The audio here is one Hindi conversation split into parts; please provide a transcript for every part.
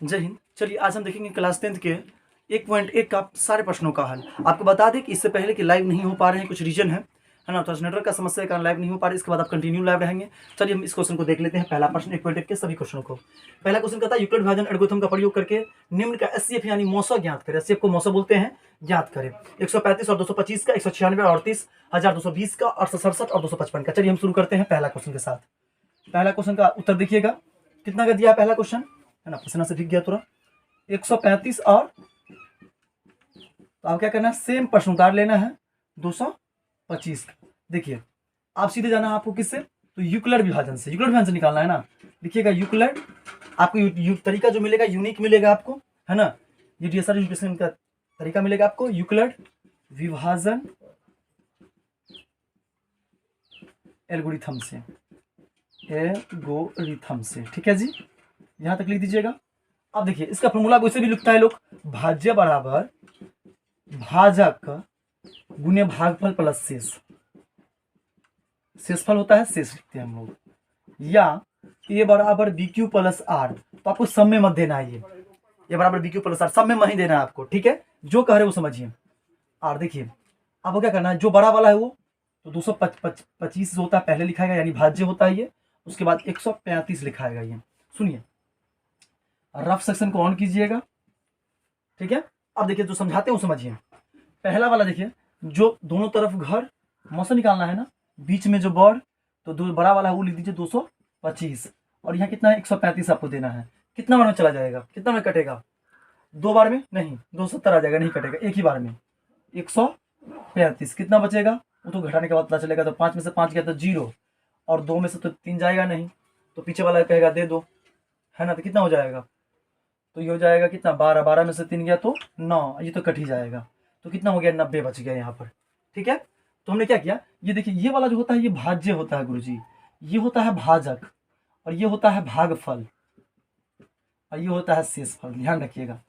जय हिंद। चलिए आज हम देखेंगे क्लास 10th के 1.1 का सारे प्रश्नों का हल। आपको बता दें कि इससे पहले कि लाइव नहीं हो पा रहे हैं, कुछ रीजन है ना, तो नेटवर्क का समस्या के कारण लाइव नहीं हो पा रही। इसके बाद आप कंटिन्यू लाइव रहेंगे। चलिए हम इस क्वेश्चन को देख लेते हैं। पहला प्रश्न 1.1 के सभी क्वेश्चनों को। पहला क्वेश्चन कहता है यूक्लिड विभाजन एल्गोरिथम का प्रयोग करके निम्न का एचसीएफ यानी मौसा ज्ञात करें। एचसीएफ को मौसा बोलते हैं, ज्ञात करें। 135 और 225 का, 196 और 38,220 का, 867 और 255 का। चलिए हम शुरू करते हैं पहला क्वेश्चन के साथ। पहला क्वेश्चन का उत्तर देखिएगा, कितना का दिया है पहला क्वेश्चन, है ना, प्रश्न से दिख गया तुरंत। 135 और तो आप क्या करना है, सेम प्रश्न उतार लेना है 225 का। देखिए आप सीधे जाना है आपको किससे, तो यूक्लिड विभाजन से। यूक्लिड विभाजन से निकालना है ना। लिखिएगा यूक्लिड, आपको तरीका जो मिलेगा यूनिक मिलेगा आपको, है ना। ये डीएसआर यूनिफिकेशन का तरीका मिलेगा आपको, यूक्लिड विभाजन एल्गोरिथम से, एल्गोरिथम से, ठीक है जी। यहां तक लिख दीजिएगा। अब देखिए इसका फॉर्मूला वैसे भी लिखता है लोग, भाज्य बराबर भाजक गुने भागफल प्लस शेष। शेषफल होता है, शेष लिखते हैं हम लोग, या ए बराबर बी क्यू प्लस आर। तो आपको सब में मत देना है, ये बराबर बी क्यू प्लस आर सब में नहीं देना है आपको, ठीक है। जो कह रहे हैं वो समझिए। और देखिए आपको क्या करना है, जो बड़ा वाला है वो तो 225 होता है, पहले लिखाएगा यानी भाज्य होता है ये। उसके बाद 135 लिखाएगा ये। सुनिए, रफ सेक्शन को ऑन कीजिएगा, ठीक है। अब देखिए जो समझाते हैं वो समझिए। पहला वाला देखिए, जो दोनों तरफ घर मौसम निकालना है ना, बीच में जो बड़, तो दो बड़ा वाला है वो लिख दीजिए 225, और यहाँ कितना है 135 आपको देना है। कितना बार में चला जाएगा, कितना में कटेगा, 2 बार में नहीं, 270 आ जाएगा, नहीं कटेगा, एक ही बार में 135। कितना बचेगा वो तो घटाने के बाद पता चलेगा। तो 5 में से 5 गया तो 0, और 2 में से तो 3 जाएगा नहीं, तो पीछे वाला कहेगा दे दो, है ना। तो कितना हो जाएगा, तो ये हो जाएगा कितना, 12, 12 में से 3 गया तो 9, ये तो कट ही जाएगा। तो कितना हो गया, 90 बच गया यहाँ पर, ठीक है। तो हमने क्या किया, ये देखिए ये वाला जो होता है ये भाज्य होता है गुरुजी, ये होता है भाजक, और ये होता है भागफल, और ये होता है शेषफल। ध्यान रखिएगा।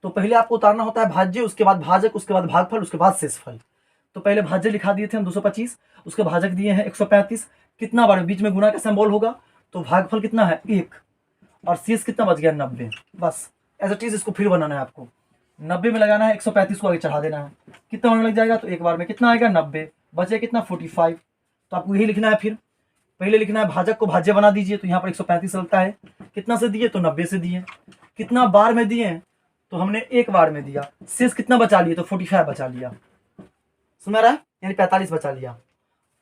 तो पहले आपको उतारना होता है भाज्य, उसके बाद भाजक, उसके बाद भागफल, उसके बाद शेषफल। तो पहले भाज्य लिखा दिए थे हम 225, उसके भाजक दिए हैं 135। कितना बार बीच में गुना का सिंबल होगा, तो भागफल कितना है 1, और शेष कितना बच गया 90। बस एज अ चीज इसको फिर बनाना है आपको, 90 में लगाना है, 135 को आगे चढ़ा देना है। कितना बार में लग जाएगा, तो एक बार में कितना आएगा 90, बचे कितना 45। तो आपको यही लिखना है। फिर पहले लिखना है भाजक को भाज्य बना दीजिए, तो यहाँ पर 135 लगता है। कितना से दिए, तो 90 से दिए। कितना बार में दिए, तो हमने एक बार में दिया। शेष कितना बचा लिए, तो 45 बचा लिया, सुना रहा है, यानी 45 बचा लिया।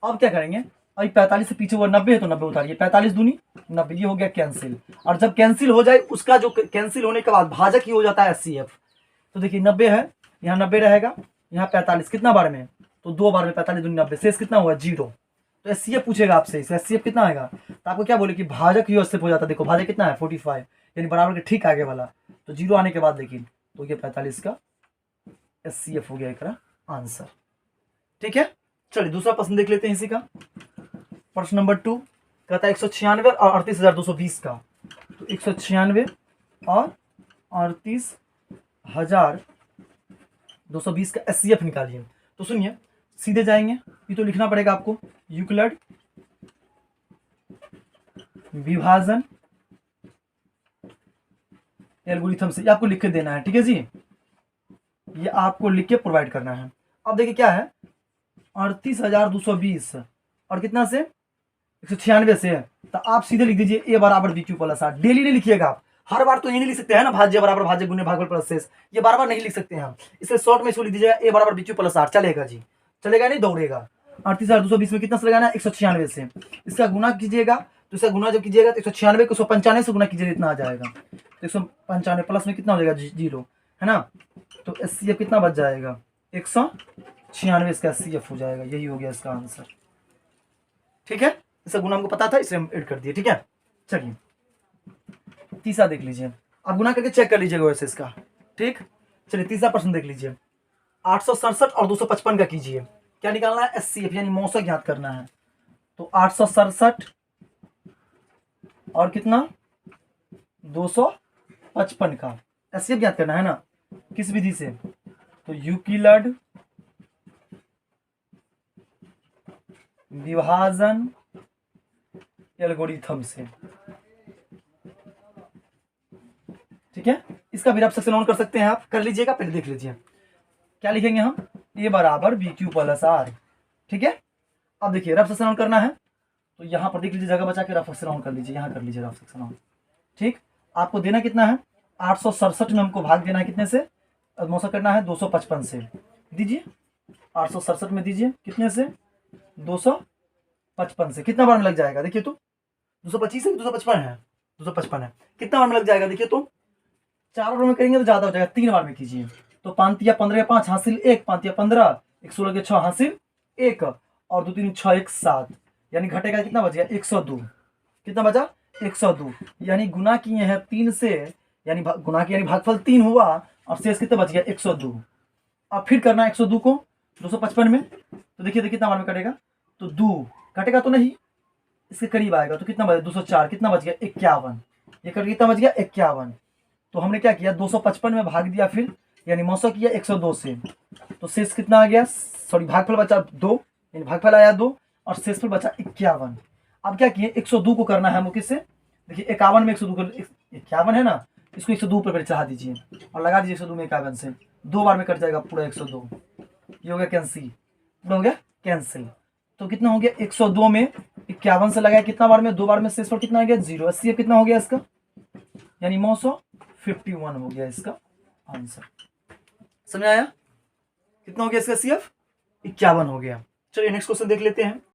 अब क्या करेंगे, अभी 45 से पीछे वो 90 है तो 90 उतारिए, 45 दूनी 90, ये हो गया कैंसिल। और जब कैंसिल हो जाए, उसका जो कैंसिल होने के बाद भाजक ही हो जाता है एचसीएफ। तो देखिए 90 है, यहाँ 90 रहेगा, यहाँ 45 कितना बार में, तो 2 बार में, 45 दूनी 90, शेष कितना हुआ 0। तो एचसीएफ पूछेगा आपसे, एचसीएफ कितना आएगा, तो आपको क्या बोले कि भाजक ही एचसीएफ हो जाता है। देखो भाजक कितना है 45, यानी बराबर के ठीक आगे वाला, तो 0 आने के बाद देखिए, तो ये 45 का एचसीएफ हो गया एक आंसर, ठीक है। चलिए दूसरा प्रश्न देख लेते हैं इसी का। प्रश्न नंबर 2 कहता है 196 और 38,220 का। तो 196 और 38,220 का एचसीएफ निकालिए। तो सुनिए, सीधे जाएंगे, ये तो लिखना पड़ेगा आपको, यूक्लिड विभाजन एल्गोरिथम से। ये आपको लिख के देना है, ठीक है जी, ये आपको लिख के प्रोवाइड करना है। अब देखिए क्या है, 38,220 और कितना से 196 से, तो आप सीधे लिख दीजिए ए बराबर B Q plus R. Daily नहीं लिखिएगा आप, हर बार तो ये नहीं लिख सकते हैं ना, भाज्य बराबर भाज्य गुने भागफल प्लस शेष, ये बार बार नहीं लिख सकते हैं हम। इसलिए शॉर्ट में इसको लिख दीजिएगा ए बराबर बी क्यू प्लस आर। चलेगा जी, चलेगा नहीं, दौड़ेगा। 38,220 में कितना से लगाना है, 196 से। इसका गुना कीजिएगा, तो इसका गुना जब कीजिएगा तो 196 को 195 से गुना कीजिएगा, इतना आ जाएगा। तो 195 प्लस में कितना हो जाएगा 0, है ना। तो एचसीएफ कितना बच जाएगा, 196 इसका एचसीएफ हो जाएगा। यही हो गया इसका आंसर, ठीक है। इसका गुना हमको पता था, इसे हम ऐड कर दिए, ठीक है। चलिए तीसरा देख लीजिए, आप गुना करके चेक कर लीजिएगा वैसे इसका, ठीक। चलिए तीसरा प्रश्न देख लीजिए, 867 और 255 का कीजिए। क्या निकालना है, एचसीएफ यानी मौसा ज्ञात करना है। तो 867 और कितना 255 का एचसीएफ ज्ञात करना है ना, किस विधि से, तो यूक्लिड विभाजन एल्गोरिथम से, ठीक ठीक है। इसका भी रफ सेक्शन ऑन कर सकते हैं, आप कर लीजिएगा, पहले देख लीजिए क्या लिखेंगे हम, ए बराबर बी क्यू प्लस आर, ठीक है। अब देखिए रफ सेक्शन ऑन करना है तो यहाँ पर देख लीजिए, जगह बचा के रफ सेक्शन ऑन कर लीजिए, यहाँ कर लीजिए रफ सेक्शन ऑन, ठीक। आपको देना कितना है, 867 में हमको भाग देना है कितने से, मौसा करना है 255 से, दीजिए 867 में दीजिए कितने से, 255 से, कितना बार में लग जाएगा देखिए तो, 225 है 255 है, 255 है, कितना बार में लग जाएगा देखिए तो, 4 बार में करेंगे तो ज्यादा हो जाएगा, 3 बार में कीजिए तो 5 तिया 15 या 5 हासिल 1, 5 तिया 15, 1 16 के 6 हासिल 1 और 2 3 6 1 7, यानी घटेगा कितना बच गया 102, कितना बचा 102, यानी गुना किए हैं 3 से, यानी गुना किया यानी भागफल 3 हुआ और शेष कितना बच गया 102। अब फिर करना 102 को 255 में, तो देखिए कितना बार में कटेगा, तो 2 कटेगा तो नहीं, इसके करीब आएगा तो कितना बचा 204, कितना बच गया 51, ये कट कितना बच गया 51। तो हमने क्या किया 255 में भाग दिया, फिर यानी मौसा किया 102 से, तो शेष कितना आ गया, सॉरी भागफल बचा 2, यानी भागफल आया 2 और शेषफल बचा 51। अब क्या किए 102 को करना है हमको किससे, देखिए 51 में 102 कर, 51 है ना, इसको 102 पर चढ़ा दीजिए और लगा दीजिए 102 में 51 से, 2 बार में कट जाएगा पूरा 102, ये हो गया कैंसिल, पूरा हो गया कैंसिल। तो कितना हो गया 102 में 51 से लगाया कितना बार में, 2 बार में, शेषफल कितना आ गया 0, 80 कितना हो गया इसका, यानी 951 हो गया इसका आंसर। समझ आया, कितना हो गया इसका CF 51 हो गया। चलिए नेक्स्ट क्वेश्चन देख लेते हैं।